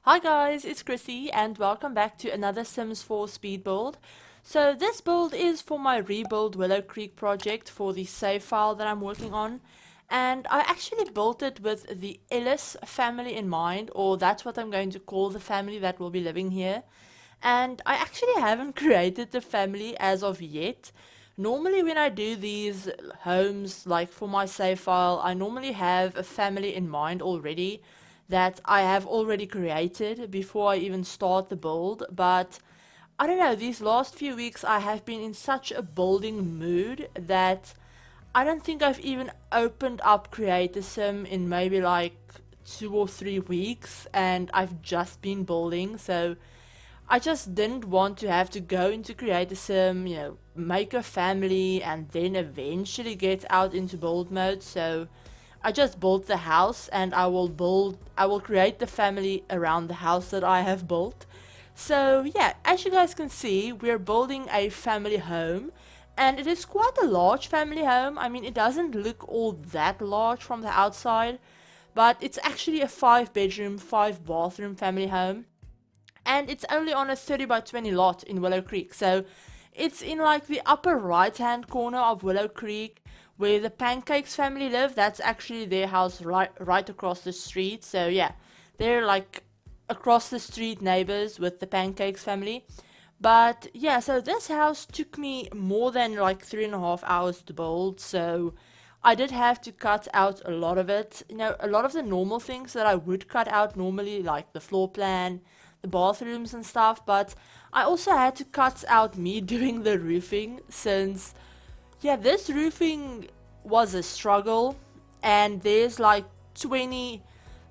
Hi guys, it's Chrissie and welcome back to another Sims 4 speed build. So this build is for my Rebuild Willow Creek project for the save file that I'm working on. And I actually built it with the Ellis family in mind, or that's what I'm going to call the family that will be living here. And I actually haven't created the family as of yet. Normally when I do these homes, like for my save file, I normally have a family in mind already that I have already created before I even start the build, but I don't know, these last few weeks I have been in such a building mood that I don't think I've even opened up Create a Sim in maybe like 2 or 3 weeks, and I've just been building, so I just didn't want to have to go into Create a Sim, make a family and then eventually get out into build mode, so I just built the house and I will create the family around the house that I have built. So yeah, as you guys can see, we're building a family home and it is quite a large family home. I mean, it doesn't look all that large from the outside, but it's actually a 5 bedroom, 5 bathroom family home. And it's only on a 30 by 20 lot in Willow Creek. So it's in like the upper right hand corner of Willow Creek where the Pancakes family live. That's actually their house right across the street. So yeah, they're like across the street neighbors with the Pancakes family. But yeah, so this house took me more than like 3.5 hours to build. So I did have to cut out a lot of it. A lot of the normal things that I would cut out normally, like the floor plan, the bathrooms and stuff. But I also had to cut out me doing the roofing since yeah, this roofing was a struggle, and there's like 20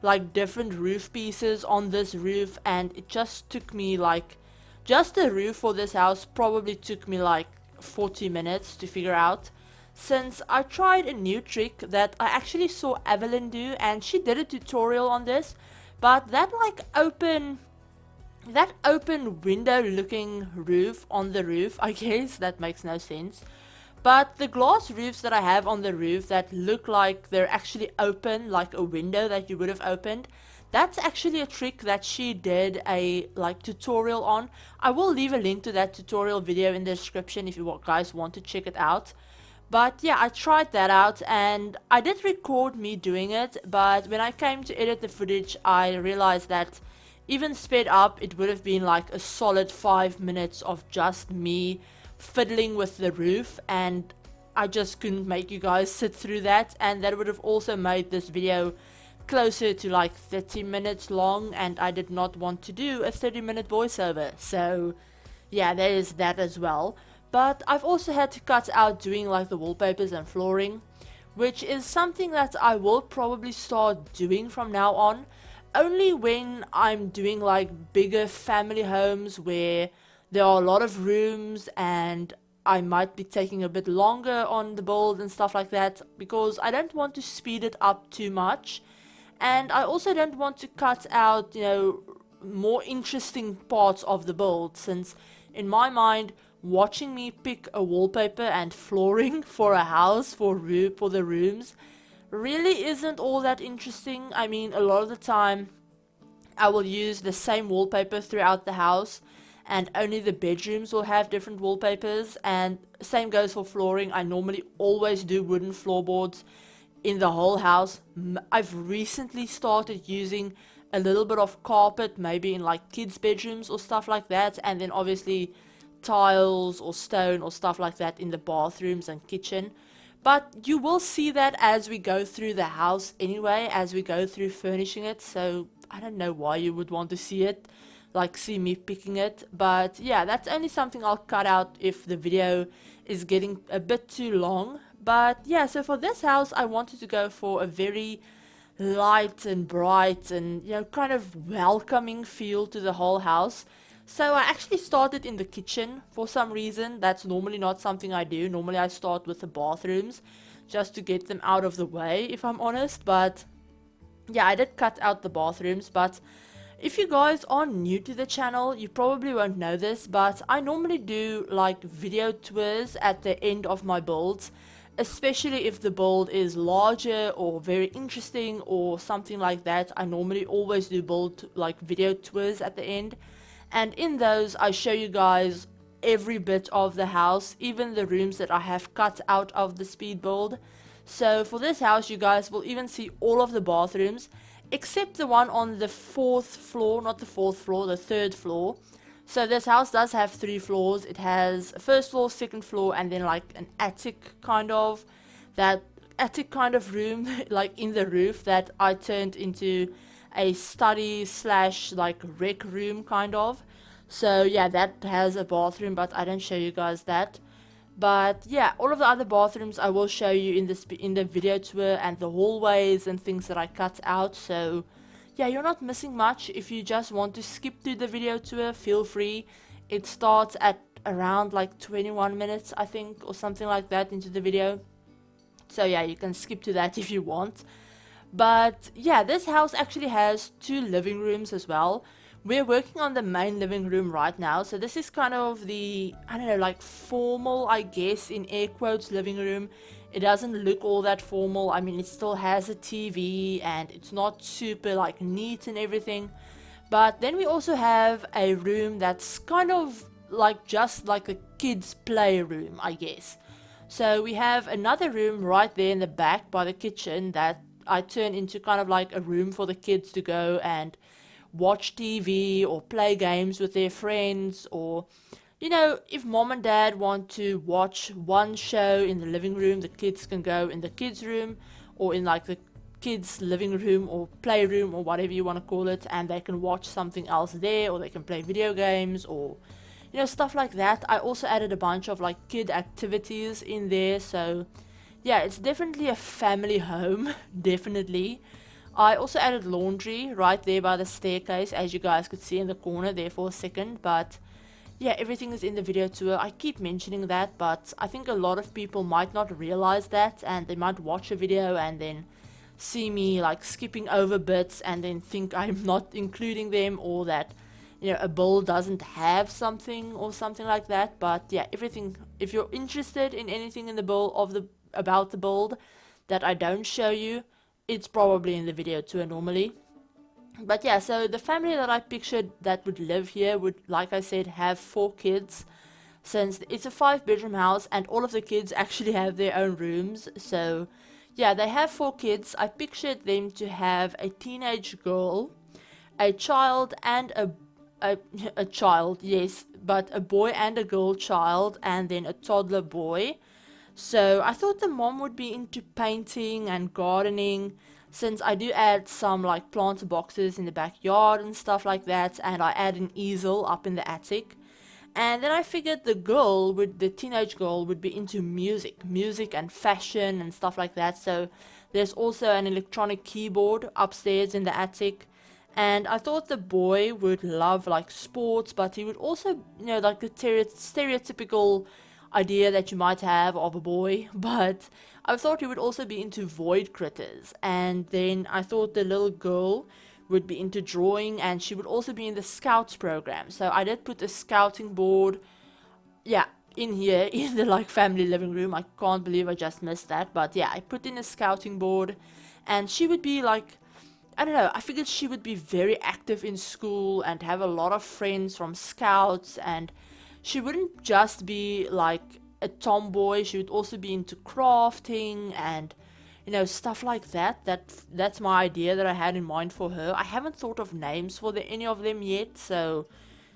like different roof pieces on this roof, and it just took me like just the roof for this house probably took me like 40 minutes to figure out. Since I tried a new trick that I actually saw Evelyn do, and she did a tutorial on this, but that open window looking roof on the roof, I guess that makes no sense. But the glass roofs that I have on the roof that look like they're actually open, like a window that you would have opened, that's actually a trick that she did a like tutorial on. I will leave a link to that tutorial video in the description if you guys want to check it out. But yeah, I tried that out and I did record me doing it, but when I came to edit the footage, I realized that even sped up, it would have been like a solid 5 minutes of just me fiddling with the roof, and I just couldn't make you guys sit through that, and that would have also made this video closer to like 30 minutes long, and I did not want to do a 30-minute voiceover. So yeah, there is that as well. But I've also had to cut out doing like the wallpapers and flooring, which is something that I will probably start doing from now on, only when I'm doing like bigger family homes where there are a lot of rooms and I might be taking a bit longer on the build and stuff like that, because I don't want to speed it up too much, and I also don't want to cut out more interesting parts of the build, since in my mind watching me pick a wallpaper and flooring for a house for the rooms really isn't all that interesting. I mean, a lot of the time I will use the same wallpaper throughout the house, and only the bedrooms will have different wallpapers, and same goes for flooring. I normally always do wooden floorboards in the whole house. I've recently started using a little bit of carpet, maybe in like kids' bedrooms or stuff like that, and then obviously tiles or stone or stuff like that in the bathrooms and kitchen. But you will see that as we go through the house anyway, as we go through furnishing it, so I don't know why you would want to see it, like see me picking it. But yeah, that's only something I'll cut out if the video is getting a bit too long. But yeah, so for this house I wanted to go for a very light and bright and kind of welcoming feel to the whole house. So I actually started in the kitchen for some reason. That's normally not something I do. Normally I start with the bathrooms just to get them out of the way, if I'm honest. But yeah, I did cut out the bathrooms. But if you guys are new to the channel, you probably won't know this, but I normally do like video tours at the end of my builds. especially if the build is larger or very interesting or something like that. I normally always do build like video tours at the end, and in those I show you guys every bit of the house, even the rooms that I have cut out of the speed build. So for this house you guys will even see all of the bathrooms except the one on the 4th floor, not the 4th floor, the 3rd floor. So this house does have 3 floors. It has a 1st floor, 2nd floor, and then like an attic kind of, that attic kind of room like in the roof that I turned into a study slash like rec room kind of. So yeah, that has a bathroom, but I don't show you guys that. But yeah, all of the other bathrooms I will show you in the video tour, and the hallways and things that I cut out. So yeah, you're not missing much. If you just want to skip through the video tour, feel free. It starts at around like 21 minutes, I think, or something like that into the video. So yeah, you can skip to that if you want. But yeah, this house actually has 2 living rooms as well. We're working on the main living room right now, so this is kind of the, I don't know, like formal, I guess, in air quotes, living room. It doesn't look all that formal. I mean, it still has a TV and it's not super like neat and everything. But then we also have a room that's kind of like just like a kid's playroom, I guess. So we have another room right there in the back by the kitchen that I turn into kind of like a room for the kids to go and watch TV or play games with their friends, or you know, if mom and dad want to watch one show in the living room, the kids can go in the kids room or in like the kids living room or playroom or whatever you want to call it, and they can watch something else there, or they can play video games or you know, stuff like that. I also added a bunch of like kid activities in there, so yeah, it's definitely a family home. Definitely. I also added laundry right there by the staircase, as you guys could see in the corner there for a second. But yeah, everything is in the video tour. I keep mentioning that, but I think a lot of people might not realize that, and they might watch a video and then see me like skipping over bits and then think I'm not including them, or that you know, a build doesn't have something or something like that. But yeah, everything, if you're interested in anything in the build of the about the build that I don't show you, it's probably in the video tour normally. But yeah, so the family that I pictured that would live here would, like I said, have 4 kids, since it's a 5-bedroom house and all of the kids actually have their own rooms. So yeah, they have 4 kids. I pictured them to have a teenage girl, a child, and a child, yes, but a boy and a girl child, and then a toddler boy. So I thought the mom would be into painting and gardening, since I do add some like plant boxes in the backyard and stuff like that, and I add an easel up in the attic. And then I figured the teenage girl would be into music and fashion and stuff like that. So there's also an electronic keyboard upstairs in the attic. And I thought the boy would love like sports, but he would also, you know, like the stereotypical idea that you might have of a boy. But I thought he would also be into void critters. And then I thought the little girl would be into drawing, and she would also be in the scouts program. So I did put a scouting board, yeah, in here in the like family living room. I can't believe I just missed that. But yeah, I put in a scouting board, and she would be like, I don't know, I figured she would be very active in school and have a lot of friends from scouts, and she wouldn't just be like a tomboy. She would also be into crafting and, you know, stuff like that. That's my idea that I had in mind for her. I haven't thought of names for any of them yet, so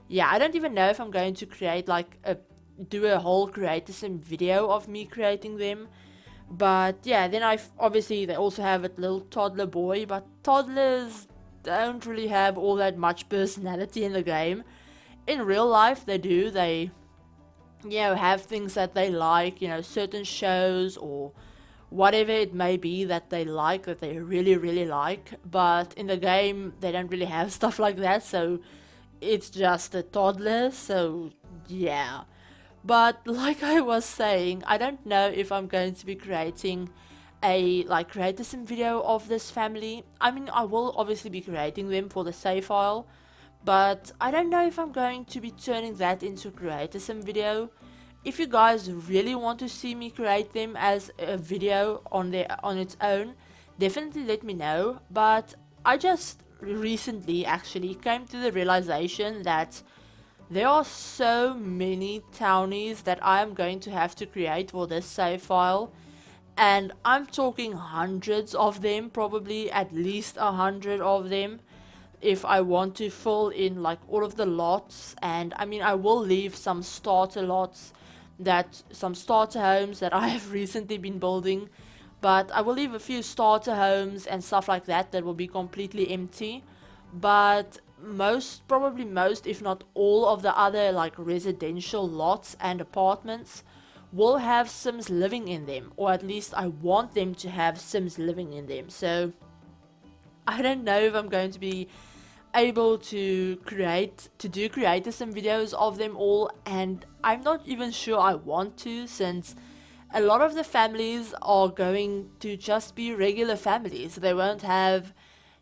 yeah, I don't even know if I'm going to create like do a whole creatism video of me creating them. But yeah, then obviously they also have a little toddler boy, but toddlers don't really have all that much personality in the game. In real life they do. They, you know, have things that they like, you know, certain shows or whatever it may be that they like, that they really like. But in the game they don't really have stuff like that, so it's just a toddler. So yeah, but like I was saying, I don't know if I'm going to be creating a like creatism video of this family. I mean, I will obviously be creating them for the save file, but I don't know if I'm going to be turning that into a creatism video. if you guys really want to see me create them as a video on its own, definitely let me know. But I just recently actually came to the realization that there are so many townies that I am going to have to create for this save file, and I'm talking hundreds of them, probably at least 100 of them, if I want to fill in like all of the lots. And I mean, I will leave some starter lots, some starter homes that I have recently been building, but I will leave a few starter homes and stuff like that that will be completely empty. But probably most if not all of the other like residential lots and apartments will have Sims living in them, or at least I want them to have Sims living in them. So I don't know if I'm going to be able to do creator sim videos of them all, and I'm not even sure I want to, since a lot of the families are going to just be regular families. They won't have,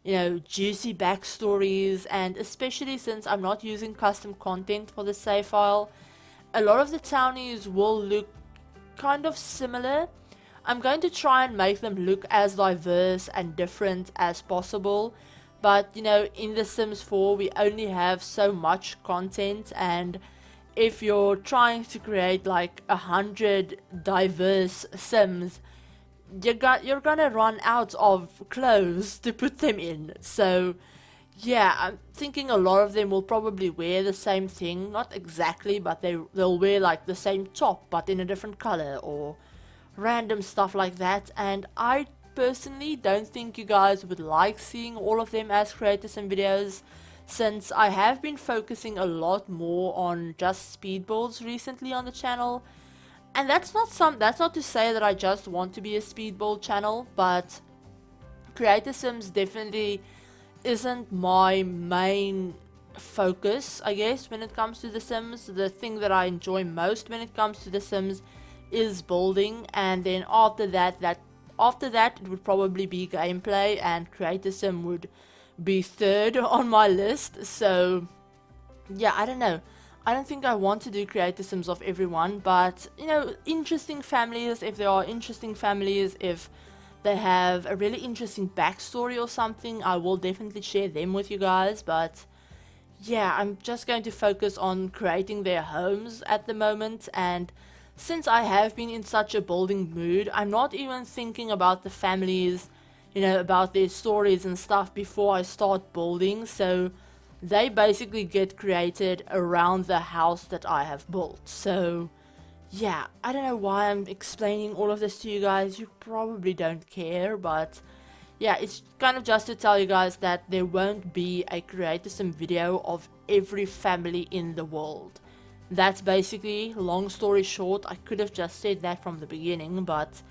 you know, juicy backstories, and especially since I'm not using custom content for the save file, a lot of the townies will look kind of similar. I'm going to try and make them look as diverse and different as possible, but you know, in The Sims 4 we only have so much content, and if you're trying to create like 100 diverse Sims, you're gonna run out of clothes to put them in. So yeah, I'm thinking a lot of them will probably wear the same thing, not exactly, but they'll wear like the same top but in a different color, or random stuff like that. And I personally don't think you guys would like seeing all of them as creator sim videos, since I have been focusing a lot more on just speed builds recently on the channel. And that's not to say that I just want to be a speed build channel, but creator sims definitely isn't my main focus, I guess, when it comes to The Sims. The thing that I enjoy most when it comes to The Sims is building, and then after that it would probably be gameplay, and creator sim would be third on my list. So yeah, I don't know. I don't think I want to do creator sims of everyone, but you know, interesting families, if there are interesting families, if they have a really interesting backstory or something, I will definitely share them with you guys. But yeah, I'm just going to focus on creating their homes at the moment, and since I have been in such a building mood, I'm not even thinking about the families, you know, about their stories and stuff before I start building. So they basically get created around the house that I have built. So yeah, I don't know why I'm explaining all of this to you guys. You probably don't care, but yeah, it's kind of just to tell you guys that there won't be a creator sim video of every family in the world. That's basically, long story short. I could have just said that from the beginning, but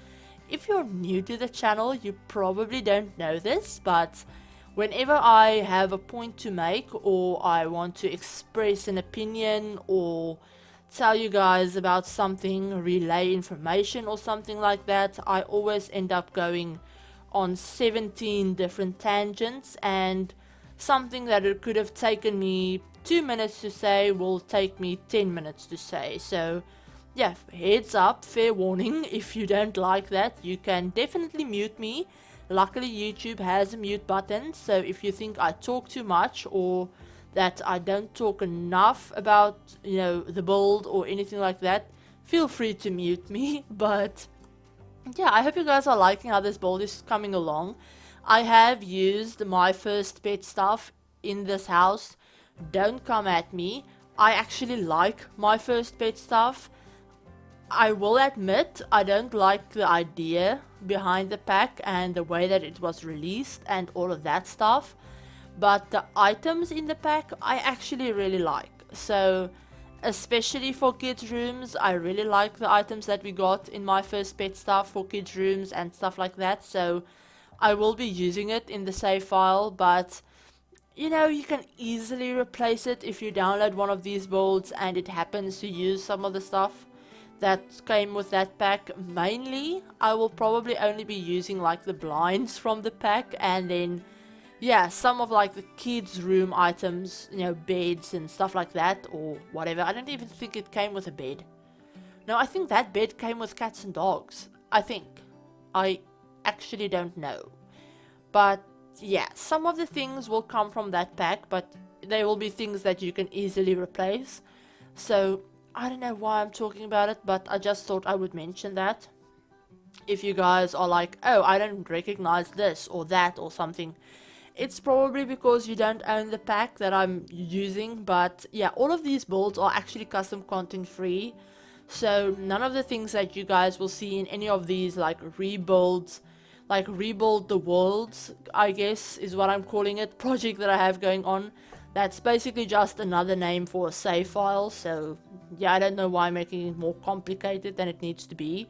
if you're new to the channel, you probably don't know this, but whenever I have a point to make, or I want to express an opinion, or tell you guys about something, relay information or something like that, I always end up going on 17 different tangents, and something that it could have taken me 2 minutes to say will take me 10 minutes to say. So yeah, heads up, fair warning, if you don't like that, you can definitely mute me. Luckily YouTube has a mute button, so if you think I talk too much, or that I don't talk enough about, you know, the build or anything like that, feel free to mute me. But yeah, I hope you guys are liking how this build is coming along. I have used my first pet stuff in this house. Don't come at me. I actually like my first pet stuff. I will admit I don't like the idea behind the pack and the way that it was released and all of that stuff, but the items in the pack I actually really like. So especially for kids rooms, I really like the items that we got in my first pet stuff for kids rooms and stuff like that. So I will be using it in the save file, but you know, you can easily replace it if you download one of these builds and it happens to use some of the stuff that came with that pack. Mainly, I will probably only be using like the blinds from the pack, and then yeah, some of like the kids room items, you know, beds and stuff like that, or whatever. I don't even think it came with a bed. No, I think that bed came with cats and dogs. I think. I actually don't know. But yeah, some of the things will come from that pack, but they will be things that you can easily replace. So I don't know why I'm talking about it, but I just thought I would mention that. If you guys are like, oh, I don't recognize this or that or something, it's probably because you don't own the pack that I'm using. But yeah, all of these builds are actually custom content free. So none of the things that you guys will see in any of these like rebuilds, like Rebuild the Worlds, I guess is what I'm calling it, project that I have going on. That's basically just another name for a save file. So yeah, I don't know why I'm making it more complicated than it needs to be.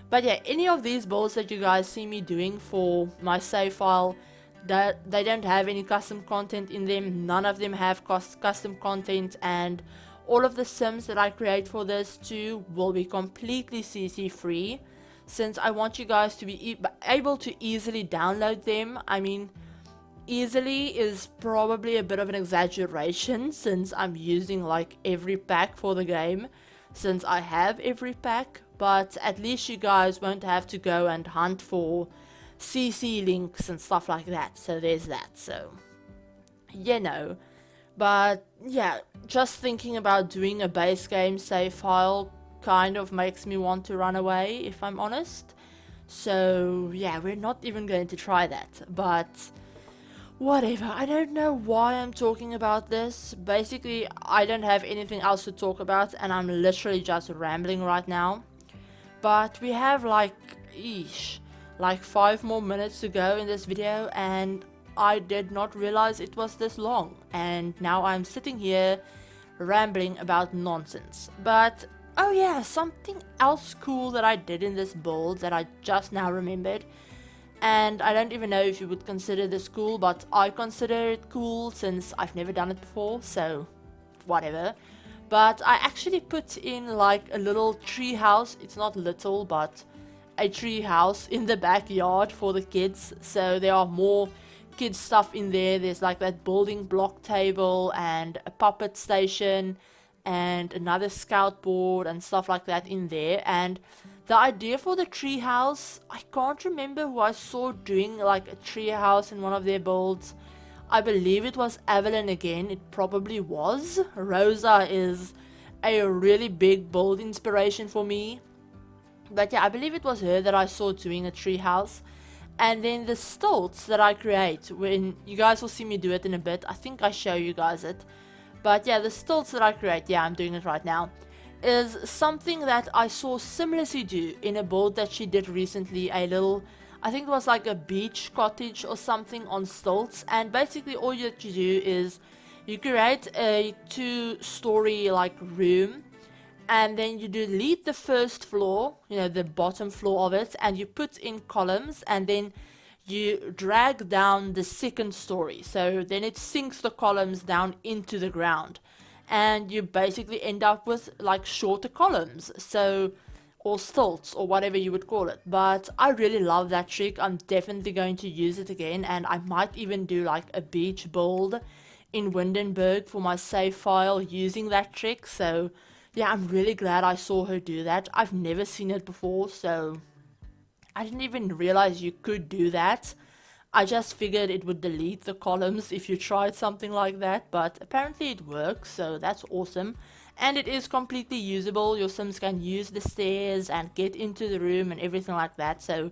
But yeah, any of these builds that you guys see me doing for my save file, that they don't have any custom content in them. None of them have custom content, and all of the sims that I create for this too will be completely CC free, since I want you guys to be able to easily download them. I mean, easily is probably a bit of an exaggeration, since I'm using like every pack for the game, since I have every pack, but at least you guys won't have to go and hunt for CC links and stuff like that. So there's that. So you know, but yeah, just thinking about doing a base game save file kind of makes me want to run away, if I'm honest. So yeah, we're not even going to try that, but whatever. I don't know why I'm talking about this. Basically, I don't have anything else to talk about, and I'm literally just rambling right now. But we have like 5 more minutes to go in this video, and I did not realize it was this long, and now I'm sitting here rambling about nonsense. But oh yeah, something else cool that I did in this build that I just now remembered, and I don't even know if you would consider this cool, but I consider it cool since I've never done it before, so whatever. But I actually put in like a little tree house. It's not little, but a tree house in the backyard for the kids. So there are more kids stuff in there. There's like that building block table and a puppet station and another scout board and stuff like that in there. And the idea for the tree house, I can't remember who I saw doing like a tree house in one of their builds. I believe it was Evelyn again. It probably was. Rosa is a really big build inspiration for me. But yeah, I believe it was her that I saw doing a tree house. And then the stilts that I create, when you guys will see me do it in a bit. I think I show you guys it. But yeah, the stilts that I create, yeah, I'm doing it right now, is something that I saw Simoleons do in a build that she did recently. A little, I think it was like a beach cottage or something on stilts. And basically all that you do is you create a 2-story like room, and then you delete the first floor, you know, the bottom floor of it, and you put in columns, and then you drag down the second story. So then it sinks the columns down into the ground, and you basically end up with like shorter columns, so, or stilts or whatever you would call it. But I really love that trick. I'm definitely going to use it again, and I might even do like a beach build in Windenburg for my save file using that trick. So yeah, I'm really glad I saw her do that. I've never seen it before, so I didn't even realize you could do that. I just figured it would delete the columns if you tried something like that, but apparently it works, so that's awesome. And it is completely usable. Your Sims can use the stairs and get into the room and everything like that. So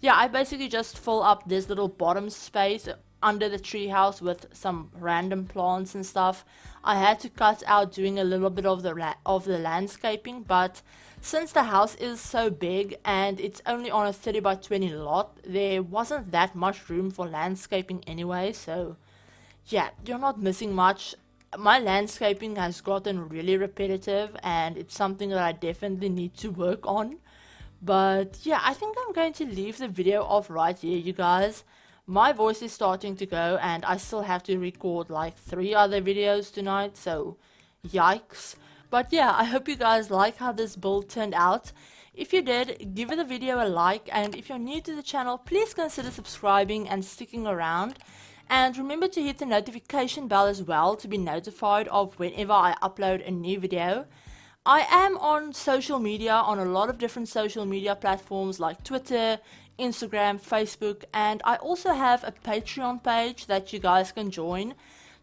yeah, I basically just fill up this little bottom space under the treehouse with some random plants and stuff. I had to cut out doing a little bit of the landscaping, but since the house is so big and it's only on a 30 by 20 lot, there wasn't that much room for landscaping anyway. So yeah, you're not missing much. My landscaping has gotten really repetitive, and it's something that I definitely need to work on. But yeah, I think I'm going to leave the video off right here, you guys. My voice is starting to go, and I still have to record like 3 other videos tonight, so yikes. But yeah, I hope you guys like how this build turned out. If you did, give the video a like, and if you're new to the channel, please consider subscribing and sticking around. And remember to hit the notification bell as well to be notified of whenever I upload a new video. I am on social media, on a lot of different social media platforms like Twitter, Instagram, Facebook, and I also have a Patreon page that you guys can join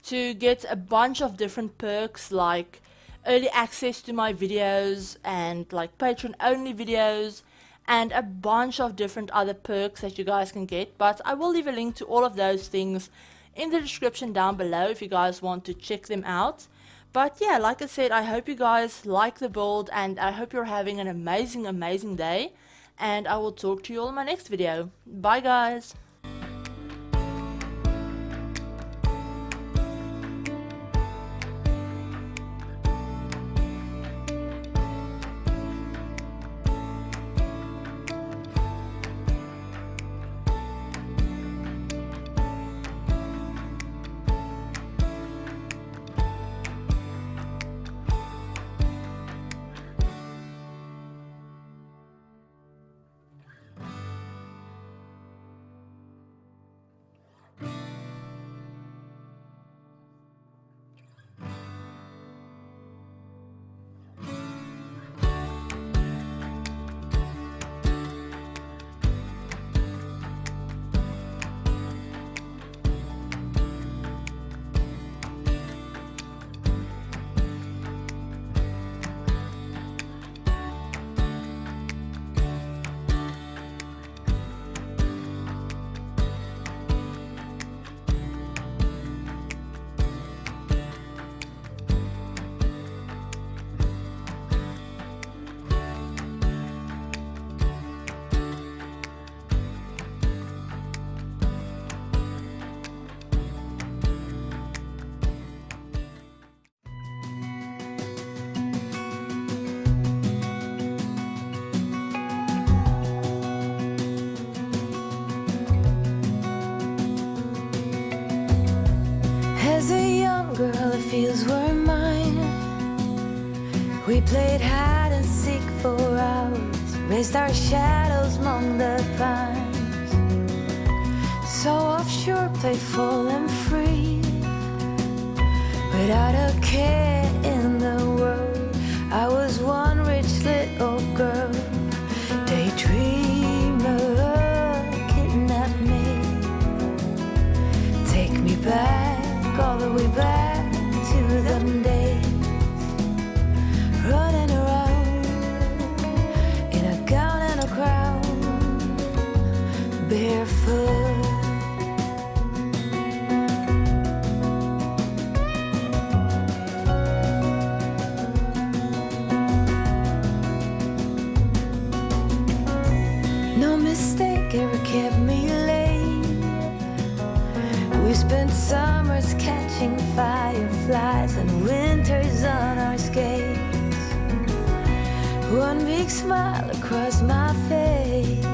to get a bunch of different perks like early access to my videos and like patron only videos and a bunch of different other perks that you guys can get. But I will leave a link to all of those things in the description down below if you guys want to check them out. But yeah, like I said, I hope you guys like the build and I hope you're having an amazing day, and I will talk to you all in my next video. Bye guys! As a young girl, the fields were mine. We played hide and seek for hours, raised our shadows among the pines. So offshore, playful and free, without a care in the world. I was one rich little girl, daydreamer, kidnap me, take me back, all the way back to them days, running around in a gown and a crown, barefoot. No mistake ever kept me late. We spent summers catching fireflies and winters on our skates. One big smile across my face.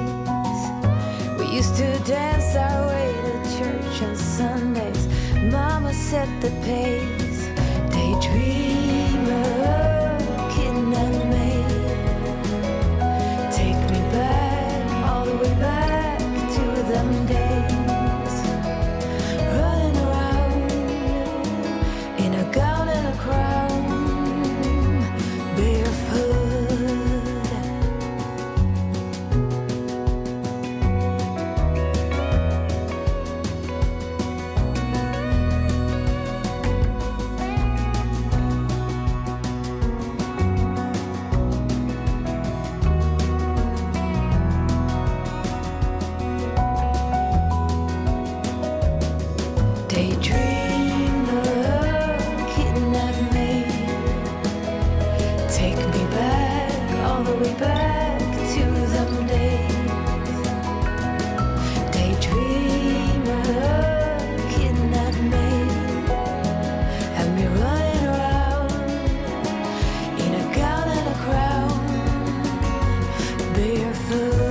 We used to dance our way to church on Sundays. Mama set the pace. Daydreamer, kidnap me, take me back, all the way back to them days, running around in a gown and a crown, barefoot. Daydreamer, kidnap me, take me back, all the way back to them days. Daydreamer, kidnap me, have me running around in a gown and a crown, barefoot.